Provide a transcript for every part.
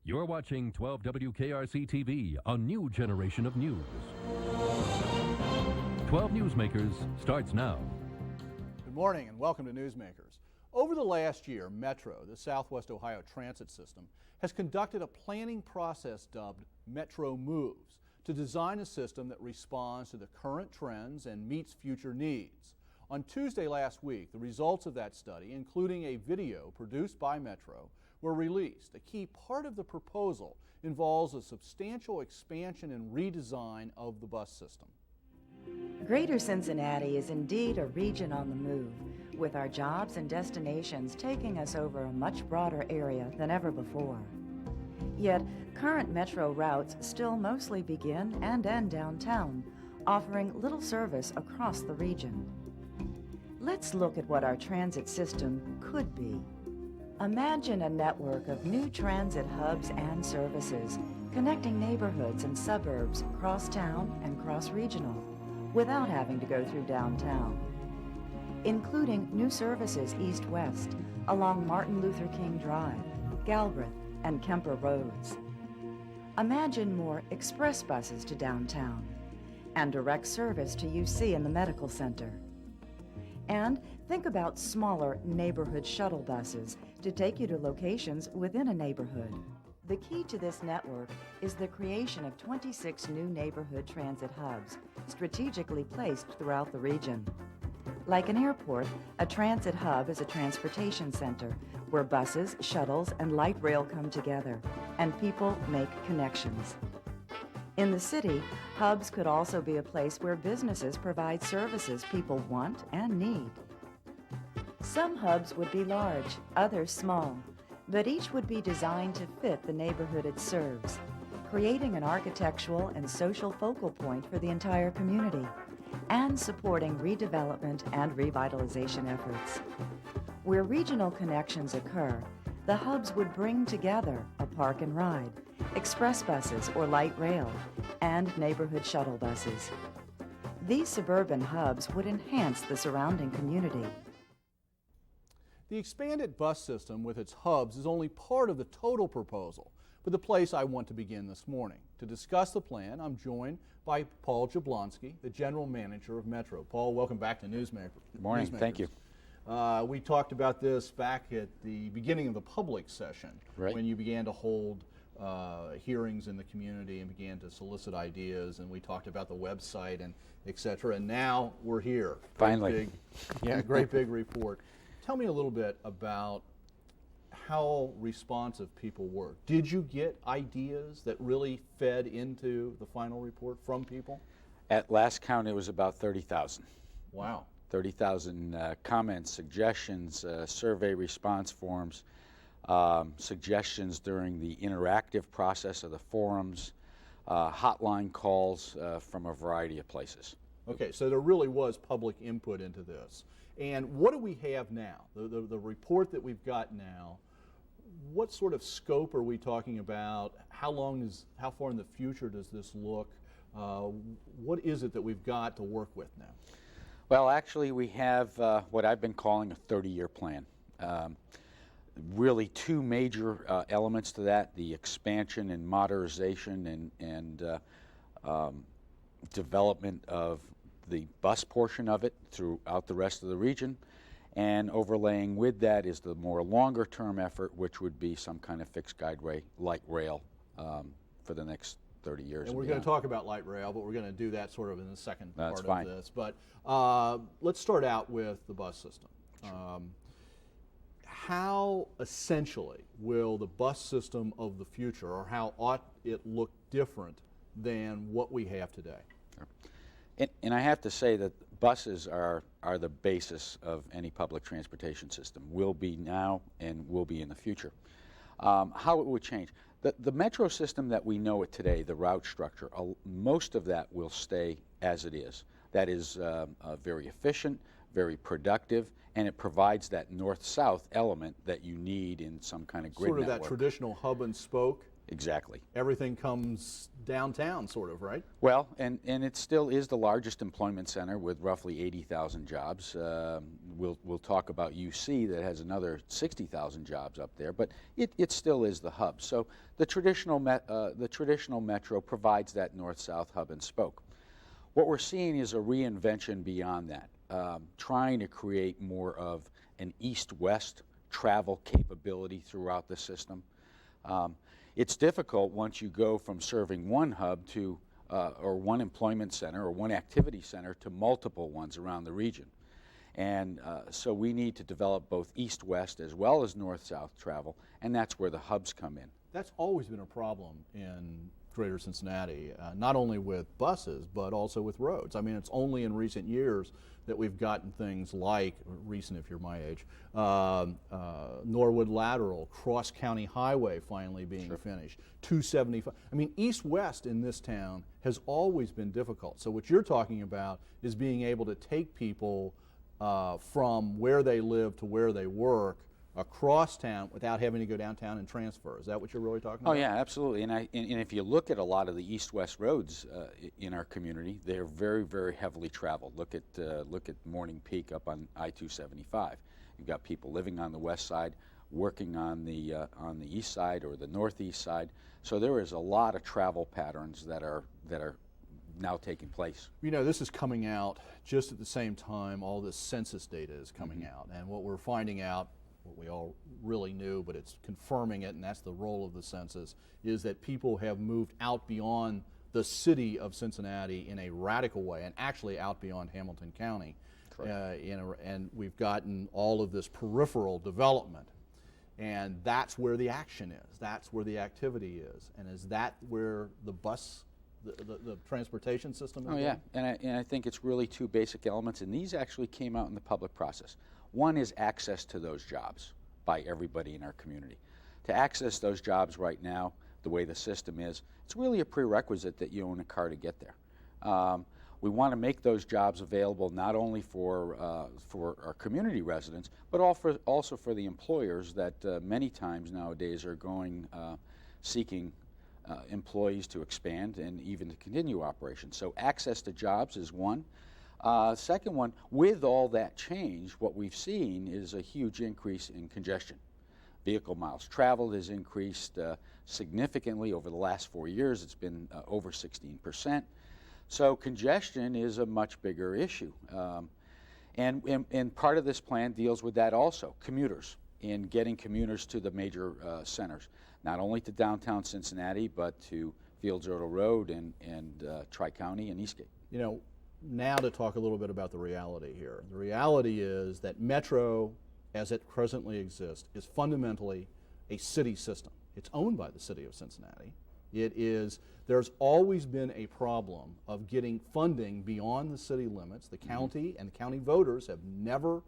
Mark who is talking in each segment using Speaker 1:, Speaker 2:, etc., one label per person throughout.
Speaker 1: You're watching 12 WKRC TV, a new generation of news. 12 Newsmakers starts now.
Speaker 2: Good morning and welcome to Newsmakers. Over the last year, Metro, the Southwest Ohio transit system, has conducted a planning process dubbed Metro Moves to design a system that responds to the current trends and meets future needs. On Tuesday last week, the results of that study, including a video produced by Metro, were released. A key part of the proposal involves a substantial expansion and redesign of the bus system.
Speaker 3: Greater Cincinnati is indeed a region on the move, with our jobs and destinations taking us over a much broader area than ever before. Yet, current Metro routes still mostly begin and end downtown, offering little service across the region. Let's look at what our transit system could be. Imagine a network of new transit hubs and services connecting neighborhoods and suburbs cross-town and cross-regional without having to go through downtown, including new services east-west along Martin Luther King Drive, Galbraith, and Kemper Roads. Imagine more express buses to downtown and direct service to UC and the medical center. And think about smaller neighborhood shuttle buses to take you to locations within a neighborhood. The key to this network is the creation of 26 new neighborhood transit hubs strategically placed throughout the region. Like an airport, a transit hub is a transportation center where buses, shuttles, and light rail come together and people make connections. In the city, hubs could also be a place where businesses provide services people want and need. Some hubs would be large, others small, but each would be designed to fit the neighborhood it serves, creating an architectural and social focal point for the entire community, and supporting redevelopment and revitalization efforts. Where regional connections occur, the hubs would bring together a park and ride, express buses or light rail, and neighborhood shuttle buses. These suburban hubs would enhance the surrounding community.
Speaker 2: The expanded bus system with its hubs is only part of the total proposal, but the place I want to begin this morning. To discuss the plan, I'm joined by Paul Jablonski, the General Manager of Metro. Paul, welcome back to Newsmakers.
Speaker 4: Good morning. Thank you.
Speaker 2: We talked about this back at the beginning of the public session,
Speaker 4: right, when
Speaker 2: you began to hold hearings in the community and began to solicit ideas, and we talked about the website and et cetera, and now we're here.
Speaker 4: Finally.
Speaker 2: Great big report. Tell me a little bit about how responsive people were. Did you get ideas that really fed into the final report from people?
Speaker 4: At last count, it was about 30,000.
Speaker 2: Wow.
Speaker 4: 30,000 comments, suggestions, survey response forms, suggestions during the interactive process of the forums, hotline calls from a variety of places.
Speaker 2: Okay, so there really was public input into this. And what do we have now? The report that we've got now, what sort of scope are we talking about? How far in the future does this look? What is it that we've got to work with now?
Speaker 4: Well, actually, we have what I've been calling a 30-year plan. Really two major elements to that, the expansion and modernization and development of the bus portion of it throughout the rest of the region, and overlaying with that is the more longer-term effort, which would be some kind of fixed guideway, light rail, for the next 30 years.
Speaker 2: And we're going to talk about light rail, but we're going to do that sort of in the second part
Speaker 4: fine.
Speaker 2: of this. But let's start out with the bus system.
Speaker 4: Sure.
Speaker 2: How essentially will the bus system of the future, or how ought it look different than what we have today?
Speaker 4: Sure. And I have to say that buses are the basis of any public transportation system, will be now and will be in the future. How it would change. The metro system that we know it today, the route structure, most of that will stay as it is. That is very efficient, very productive, and it provides that north-south element that you need in some kind of grid network.
Speaker 2: Sort of that traditional hub and spoke?
Speaker 4: Exactly.
Speaker 2: Everything comes downtown, sort of, right?
Speaker 4: Well, and it still is the largest employment center with roughly 80,000 jobs. We'll talk about UC that has another 60,000 jobs up there, but it still is the hub. So the traditional metro provides that north-south hub and spoke. What we're seeing is a reinvention beyond that, trying to create more of an east-west travel capability throughout the system. It's difficult once you go from serving one hub to, or one employment center or one activity center to multiple ones around the region. And so we need to develop both east-west as well as north-south travel, and that's where the hubs come in.
Speaker 2: That's always been a problem in Greater Cincinnati, not only with buses, but also with roads. I mean, it's only in recent years that we've gotten things like, recent if you're my age, Norwood Lateral, Cross County Highway finally being finished, 275. I mean, east-west in this town has always been difficult. So what you're talking about is being able to take people from where they live to where they work across town without having to go downtown and transfer. Is that what you're really talking about?
Speaker 4: Oh yeah, absolutely. And if you look at a lot of the east-west roads in our community, they're very, very heavily traveled. Look at Morning Peak up on I-275. You've got people living on the west side, working on the east side or the northeast side. So there is a lot of travel patterns that are now taking place.
Speaker 2: You know, this is coming out just at the same time all this census data is coming out, and what we're finding out, what we all really knew, but it's confirming it, and that's the role of the census, is that people have moved out beyond the city of Cincinnati in a radical way, and actually out beyond Hamilton County. And we've gotten all of this peripheral development, and that's where the action is, that's where the activity is. And is that where the bus, the transportation system is?
Speaker 4: Oh yeah, and I think it's really two basic elements, and these actually came out in the public process. One is access to those jobs by everybody in our community. To access those jobs right now, the way the system is, it's really a prerequisite that you own a car to get there. We want to make those jobs available not only for our community residents, but also for the employers that many times nowadays are seeking employees to expand and even to continue operations. So access to jobs is one. Second one, with all that change, what we've seen is a huge increase in congestion. Vehicle miles traveled has increased significantly over the last 4 years. It's been over 16%. So congestion is a much bigger issue. And part of this plan deals with that also, commuters, in getting commuters to the major centers, not only to downtown Cincinnati, but to Fields Road Road and Tri-County and Eastgate.
Speaker 2: You know, now to talk a little bit about the reality here. The reality is that Metro, as it presently exists, is fundamentally a city system. It's owned by the city of Cincinnati. There's always been a problem of getting funding beyond the city limits. The county and the county voters have never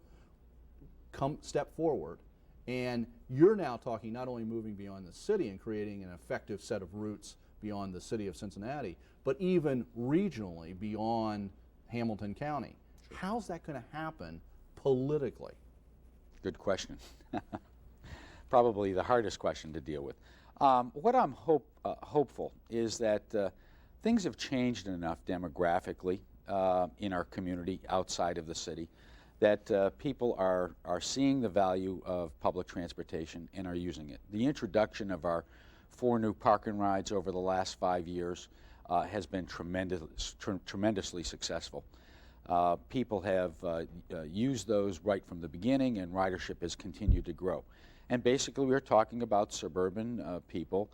Speaker 2: stepped forward. And you're now talking not only moving beyond the city and creating an effective set of routes beyond the city of Cincinnati, but even regionally beyond Hamilton County. How's that going to happen politically?
Speaker 4: Good question. Probably the hardest question to deal with. What I'm hopeful is that things have changed enough demographically in our community outside of the city that people are seeing the value of public transportation and are using it. The introduction of our 4 new park and rides over the last 5 years has been tremendously successful. People have used those right from the beginning, and ridership has continued to grow. And basically we're talking about suburban people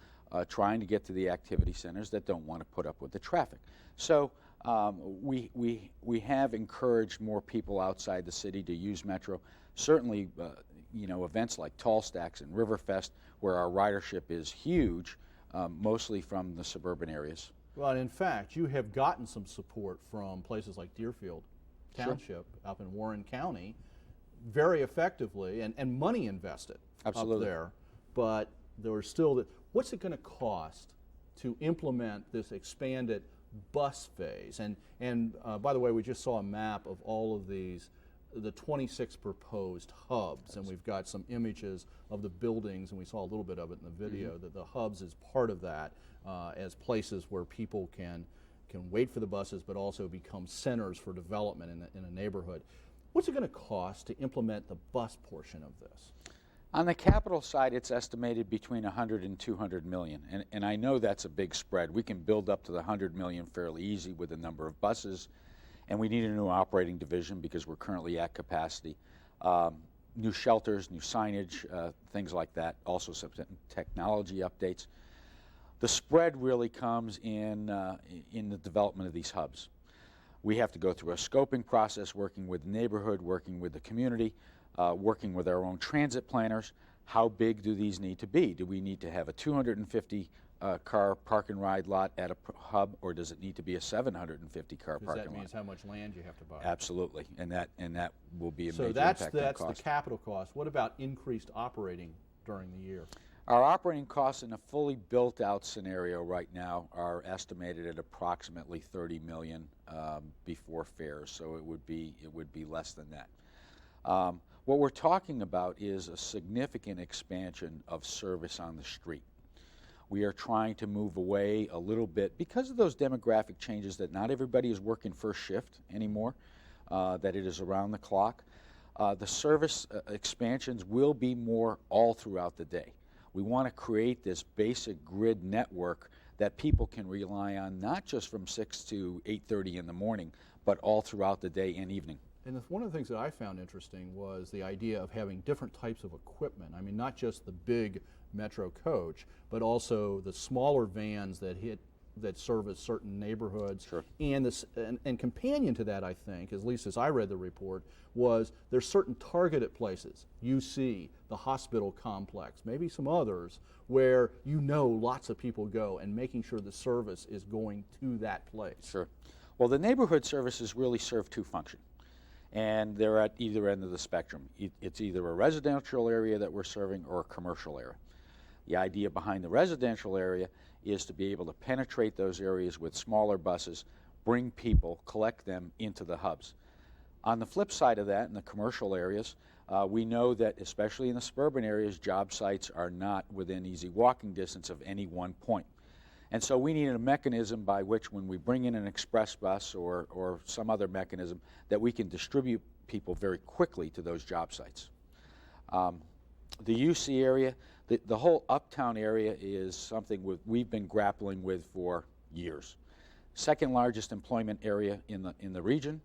Speaker 4: trying to get to the activity centers that don't want to put up with the traffic. So we have encouraged more people outside the city to use Metro. Certainly, you know, events like Tall Stacks and Riverfest, where our ridership is huge, mostly from the suburban areas.
Speaker 2: Well, and in fact, you have gotten some support from places like Deerfield Township up in Warren County very effectively, and money invested up there. But there was still, what's it going to cost to implement this expanded bus phase? And by the way, we just saw a map of all of these the 26 proposed hubs, and we've got some images of the buildings, and we saw a little bit of it in the video, that the hubs is part of that as places where people can wait for the buses, but also become centers for development in a neighborhood. What's it going to cost to implement the bus portion of this?
Speaker 4: On the capital side, it's estimated between 100 and 200 million, and I know that's a big spread. We can build up to the 100 million fairly easy with the number of buses, and we need a new operating division because we're currently at capacity. New shelters, new signage, things like that, also some technology updates. The spread really comes in the development of these hubs. We have to go through a scoping process, working with the neighborhood, working with the community, working with our own transit planners. How big do these need to be? Do we need to have a 250 car park and ride lot at a hub, or does it need to be a 750 car parking lot?
Speaker 2: That means how much land you have to buy.
Speaker 4: Absolutely, and that will be a major
Speaker 2: So
Speaker 4: impact on
Speaker 2: that's
Speaker 4: cost.
Speaker 2: the capital cost. What about increased operating during the year?
Speaker 4: Our operating costs in a fully built-out scenario right now are estimated at approximately 30 million before fares, so it would be less than that. What we're talking about is a significant expansion of service on the street. We are trying to move away a little bit because of those demographic changes that not everybody is working first shift anymore, that it is around the clock. The service expansions will be more all throughout the day. We want to create this basic grid network that people can rely on, not just from 6 to 8:30 in the morning, but all throughout the day and evening.
Speaker 2: And one of the things that I found interesting was the idea of having different types of equipment. I mean, not just the big Metro coach, but also the smaller vans that service certain neighborhoods.
Speaker 4: Sure.
Speaker 2: And companion to that, I think, at least as I read the report, was there's certain targeted places, UC, the hospital complex, maybe some others, where lots of people go, and making sure the service is going to that place.
Speaker 4: Sure. Well, the neighborhood services really serve two functions, and they're at either end of the spectrum. It's either a residential area that we're serving or a commercial area. The idea behind the residential area is to be able to penetrate those areas with smaller buses, bring people, collect them into the hubs. On the flip side of that, in the commercial areas, we know that especially in the suburban areas, job sites are not within easy walking distance of any one point. And so we need a mechanism by which, when we bring in an express bus or some other mechanism, that we can distribute people very quickly to those job sites. The UC area, the whole uptown area is something we've been grappling with for years. Second largest employment area in the region.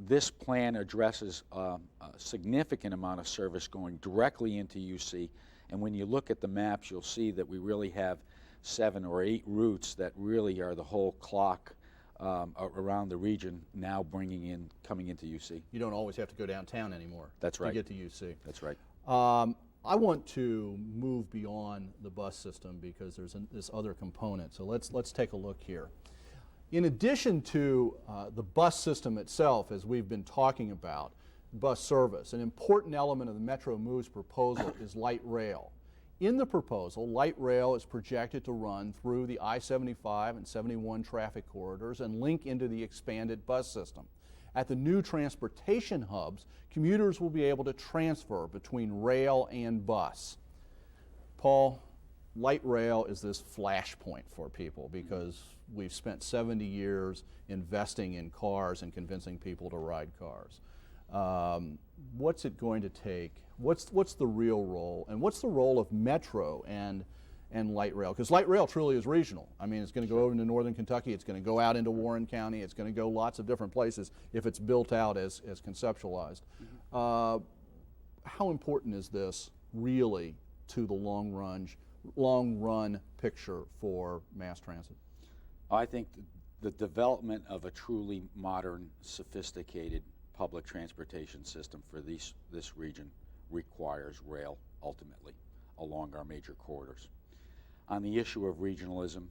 Speaker 4: This plan addresses a significant amount of service going directly into UC, and when you look at the maps, you'll see that we really have 7 or 8 routes that really are the whole clock around the region now coming into UC.
Speaker 2: You don't always have to go downtown anymore.
Speaker 4: That's right.
Speaker 2: To get to UC.
Speaker 4: That's right.
Speaker 2: I want to move beyond the bus system because there's this other component. So let's take a look here. In addition to the bus system itself, as we've been talking about, bus service, an important element of the Metro Moves proposal is light rail. In the proposal, light rail is projected to run through the I-75 and 71 traffic corridors and link into the expanded bus system. At the new transportation hubs, commuters will be able to transfer between rail and bus. Paul, light rail is this flashpoint for people because we've spent 70 years investing in cars and convincing people to ride cars. What's it going to take? What's the real role, and what's the role of Metro and light rail? Because light rail truly is regional. I mean, it's going to go over into northern Kentucky, it's going to go out into Warren County, it's going to go lots of different places if it's built out as conceptualized. Mm-hmm. How important is this really to the long run picture for mass transit?
Speaker 4: I think the development of a truly modern, sophisticated public transportation system for this region requires rail ultimately along our major corridors. On the issue of regionalism,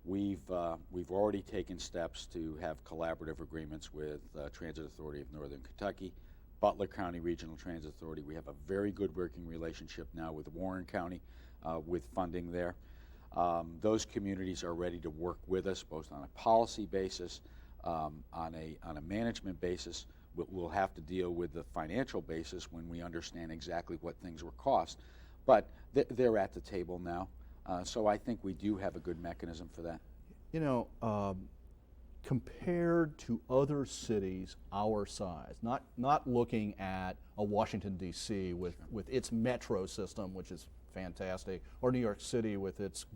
Speaker 4: we've already taken steps to have collaborative agreements with Transit Authority of Northern Kentucky, Butler County Regional Transit Authority. We have a very good working relationship now with Warren County with funding there. Those communities are ready to work with us both on a policy basis, on a management basis. We'll have to deal with the financial basis when we understand exactly what things will cost. But they're at the table now, so I think we do have a good mechanism for that.
Speaker 2: You know, compared to other cities our size, not looking at a Washington, D.C. with its metro system, which is fantastic, or New York City with its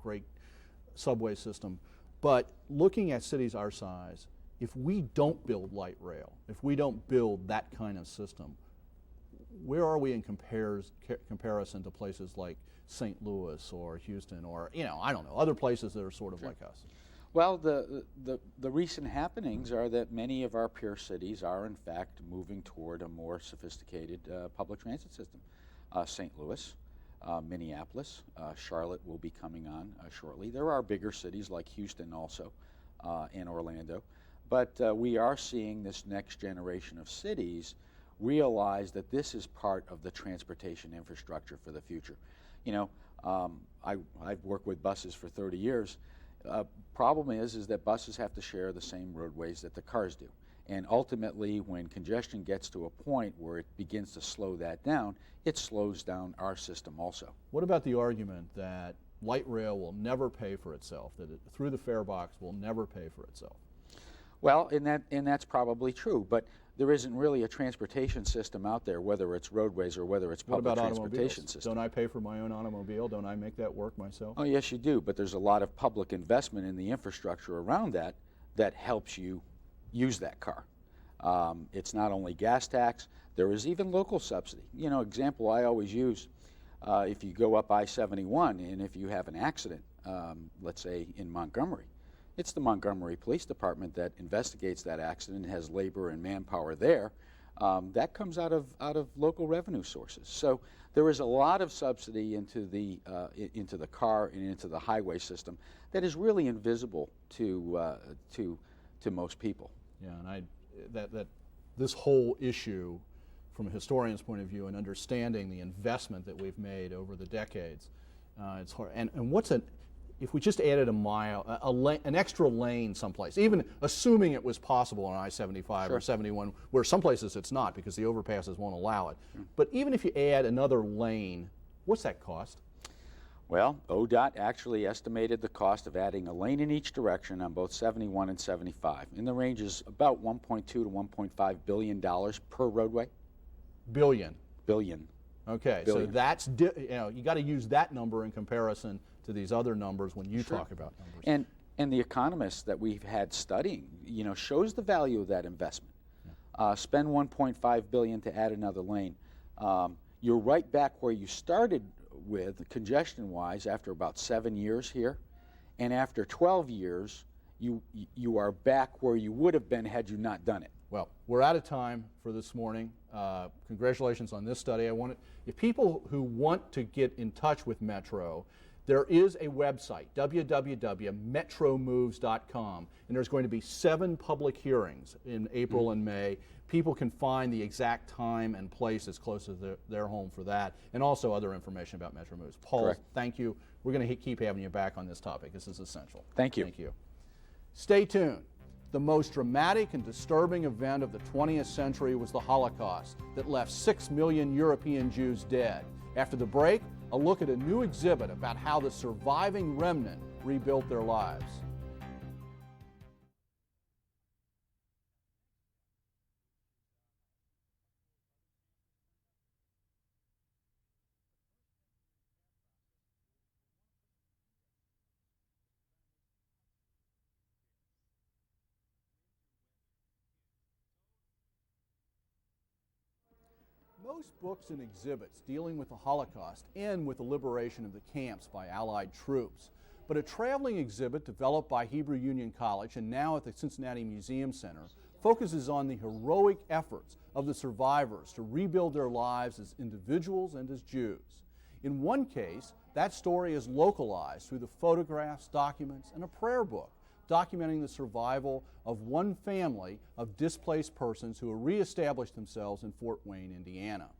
Speaker 2: great subway system, but looking at cities our size, if we don't build light rail, if we don't build that kind of system, where are we in comparison to places like St. Louis or Houston or, I don't know, other places that are sort of like us?
Speaker 4: Well, the recent happenings are that many of our peer cities are, in fact, moving toward a more sophisticated public transit system. St. Louis, Minneapolis, Charlotte will be coming on shortly. There are bigger cities like Houston also, and Orlando. But we are seeing this next generation of cities realize that this is part of the transportation infrastructure for the future. I've worked with buses for 30 years. Problem is that buses have to share the same roadways that the cars do. And ultimately, when congestion gets to a point where it begins to slow that down, it slows down our system also.
Speaker 2: What about the argument that light rail will never pay for itself, that through the fare box will never pay for itself?
Speaker 4: Well, and that's probably true, but there isn't really a transportation system out there, whether it's roadways or whether it's public transportation system.
Speaker 2: Don't I pay for my own automobile? Don't I make that work myself?
Speaker 4: Oh, yes, you do, but there's a lot of public investment in the infrastructure around that helps you use that car. It's not only gas tax, there is even local subsidy. Example I always use, if you go up I-71 and if you have an accident, let's say in Montgomery, it's the Montgomery Police Department that investigates that accident and has labor and manpower there. That comes out of local revenue sources. So there is a lot of subsidy into the car and into the highway system that is really invisible to most people.
Speaker 2: Yeah, and that this whole issue, from a historian's point of view, and understanding the investment that we've made over the decades, it's hard. And if we just added a mile, an extra lane someplace, even assuming it was possible on I-75 or 71, where some places it's not because the overpasses won't allow it. But even if you add another lane, what's that cost?
Speaker 4: Well, ODOT actually estimated the cost of adding a lane in each direction on both 71 and 75. And the range is about $1.2 to $1.5 billion per roadway.
Speaker 2: Billion.
Speaker 4: Billion.
Speaker 2: Okay,
Speaker 4: billion.
Speaker 2: So that's you got to use that number in comparison to these other numbers when you talk about numbers.
Speaker 4: And the economists that we've had studying, shows the value of that investment. Spend $1.5 billion to add another lane. You're right back where you started with congestion-wise after about 7 years here, and after 12 years, you are back where you would have been had you not done it.
Speaker 2: Well, we're out of time for this morning. Congratulations on this study. If people who want to get in touch with Metro, there is a website, www.metromoves.com, and there's going to be 7 public hearings in April and May. People can find the exact time and place as close to their home for that, and also other information about Metro Moves. Paul,
Speaker 4: Correct.
Speaker 2: Thank you. We're going to keep having you back on this topic. This is essential.
Speaker 4: Thank you.
Speaker 2: Thank you. Stay tuned. The most dramatic and disturbing event of the 20th century was the Holocaust that left 6 million European Jews dead. After the break, a look at a new exhibit about how the surviving remnant rebuilt their lives. Most books and exhibits dealing with the Holocaust end with the liberation of the camps by Allied troops. But a traveling exhibit developed by Hebrew Union College and now at the Cincinnati Museum Center focuses on the heroic efforts of the survivors to rebuild their lives as individuals and as Jews. In one case, that story is localized through the photographs, documents, and a prayer book documenting the survival of one family of displaced persons who reestablished themselves in Fort Wayne, Indiana.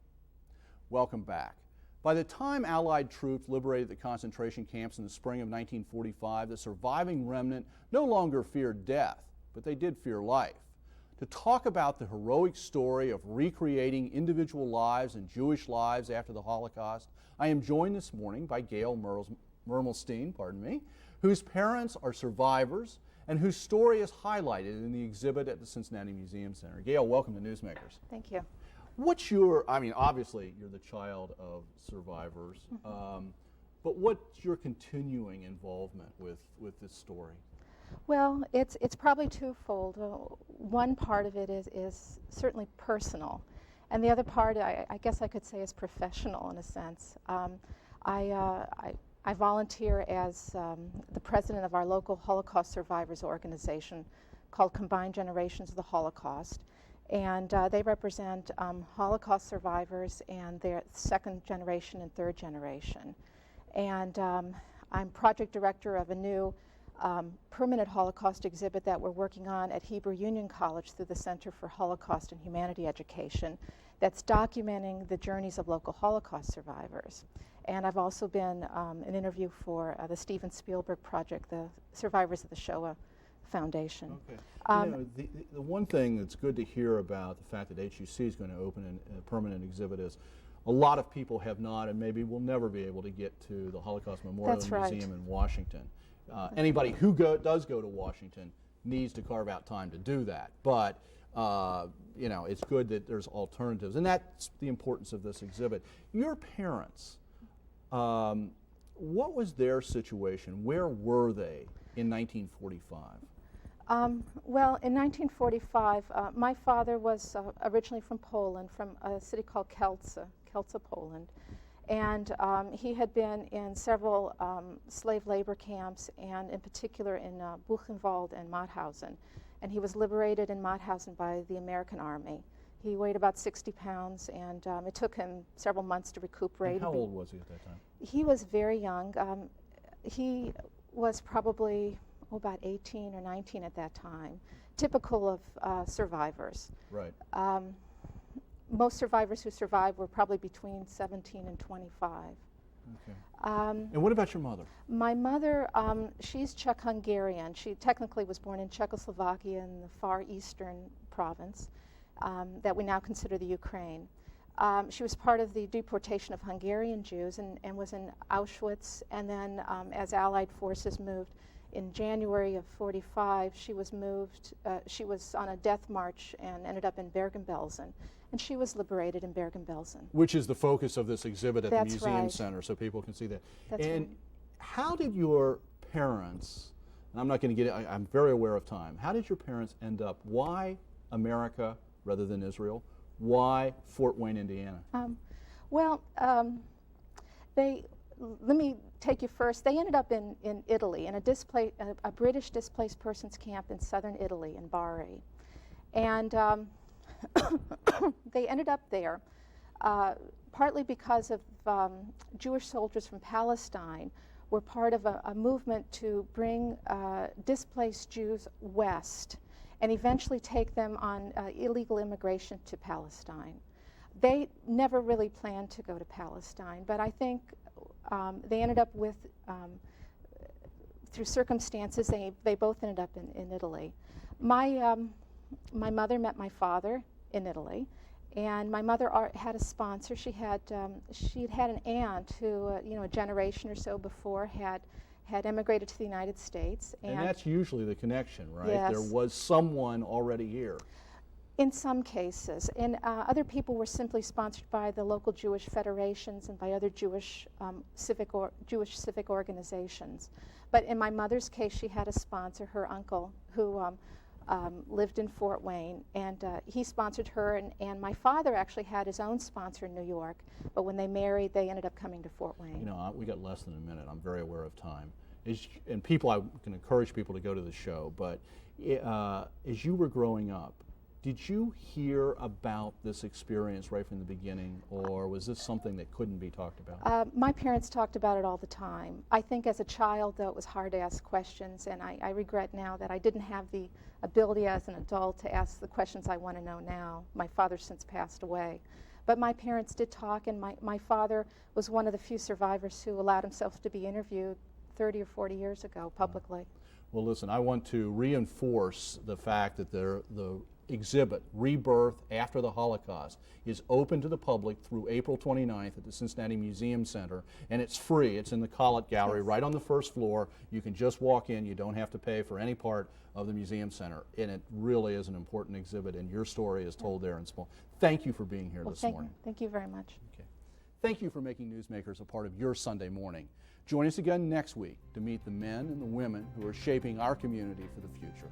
Speaker 2: Welcome back. By the time Allied troops liberated the concentration camps in the spring of 1945, the surviving remnant no longer feared death, but they did fear life. To talk about the heroic story of recreating individual lives and Jewish lives after the Holocaust, I am joined this morning by Gail Mermelstein, whose parents are survivors and whose story is highlighted in the exhibit at the Cincinnati Museum Center. Gail, welcome to Newsmakers.
Speaker 5: Thank you.
Speaker 2: What's your, obviously you're the child of survivors, but what's your continuing involvement with this story?
Speaker 5: Well, it's probably twofold. One part of it is certainly personal, and the other part, I guess I could say, is professional in a sense. I volunteer as the president of our local Holocaust survivors organization called Combined Generations of the Holocaust, and they represent Holocaust survivors and their second generation and third generation. And I'm project director of a new permanent Holocaust exhibit that we're working on at Hebrew Union College through the Center for Holocaust and Humanity Education that's documenting the journeys of local Holocaust survivors. And I've also been an interview for the Steven Spielberg project, the Survivors of the Shoah Foundation.
Speaker 2: Okay. The one thing that's good to hear about the fact that HUC is going to open a permanent exhibit is a lot of people have not and maybe will never be able to get to the Holocaust Memorial Museum in Washington. Anybody who does go to Washington needs to carve out time to do that. But it's good that there's alternatives, and that's the importance of this exhibit. Your parents, what was their situation? Where were they in 1945?
Speaker 5: Well, in 1945, my father was originally from Poland, from a city called Kielce, Poland. And he had been in several slave labor camps, and in particular in Buchenwald and Mauthausen. And he was liberated in Mauthausen by the American Army. He weighed about 60 pounds, and it took him several months to recuperate.
Speaker 2: And how old was he at that time?
Speaker 5: He was very young. He was probably about 18 or 19 at that time, typical of survivors.
Speaker 2: Right.
Speaker 5: Most survivors who survived were probably between 17 and 25.
Speaker 2: Okay. And what about your mother?
Speaker 5: My mother, she's Czech-Hungarian. She technically was born in Czechoslovakia in the far eastern province that we now consider the Ukraine. She was part of the deportation of Hungarian Jews and was in Auschwitz, and then as Allied forces moved in January of '45, she was moved, she was on a death march and ended up in Bergen-Belsen. And she was liberated in Bergen-Belsen.
Speaker 2: Which is the focus of this exhibit at
Speaker 5: That's
Speaker 2: the Museum
Speaker 5: right.
Speaker 2: Center, so people can see that.
Speaker 5: That's
Speaker 2: and
Speaker 5: right.
Speaker 2: How did your parents, and I'm not going to get it, I'm very aware of time, how did your parents end up, why America rather than Israel? Why Fort Wayne, Indiana?
Speaker 5: Let me take you first. They ended up in Italy, in a British displaced persons camp in southern Italy, in Bari. And they ended up there partly because of Jewish soldiers from Palestine were part of a movement to bring displaced Jews west and eventually take them on illegal immigration to Palestine. They never really planned to go to Palestine, but I think they ended up with, through circumstances, they both ended up in Italy. My mother met my father in Italy, and my mother had a sponsor. She'd had an aunt who, a generation or so before had emigrated to the United States.
Speaker 2: And that's usually the connection, right?
Speaker 5: Yes.
Speaker 2: There was someone already here.
Speaker 5: In some cases. And other people were simply sponsored by the local Jewish federations and by other Jewish civic organizations. But in my mother's case, she had a sponsor, her uncle, who lived in Fort Wayne, and he sponsored her, and my father actually had his own sponsor in New York, but when they married, they ended up coming to Fort Wayne.
Speaker 2: We got less than a minute. I'm very aware of time. And I can encourage people to go to the show, but as you were growing up, did you hear about this experience right from the beginning, or was this something that couldn't be talked about?
Speaker 5: My parents talked about it all the time. I think as a child, though, it was hard to ask questions, and I regret now that I didn't have the ability as an adult to ask the questions I want to know now. My father's since passed away. But my parents did talk, and my father was one of the few survivors who allowed himself to be interviewed 30 or 40 years ago publicly.
Speaker 2: Well, listen, I want to reinforce the fact that the exhibit, Rebirth After the Holocaust, is open to the public through April 29th at the Cincinnati Museum Center, and it's free. It's in the Collett Gallery right on the first floor. You can just walk in. You don't have to pay for any part of the Museum Center, and it really is an important exhibit, and your story is told there in small. Thank you for being here this morning.
Speaker 5: Thank you very much.
Speaker 2: Okay. Thank you for making Newsmakers a part of your Sunday morning. Join us again next week to meet the men and the women who are shaping our community for the future.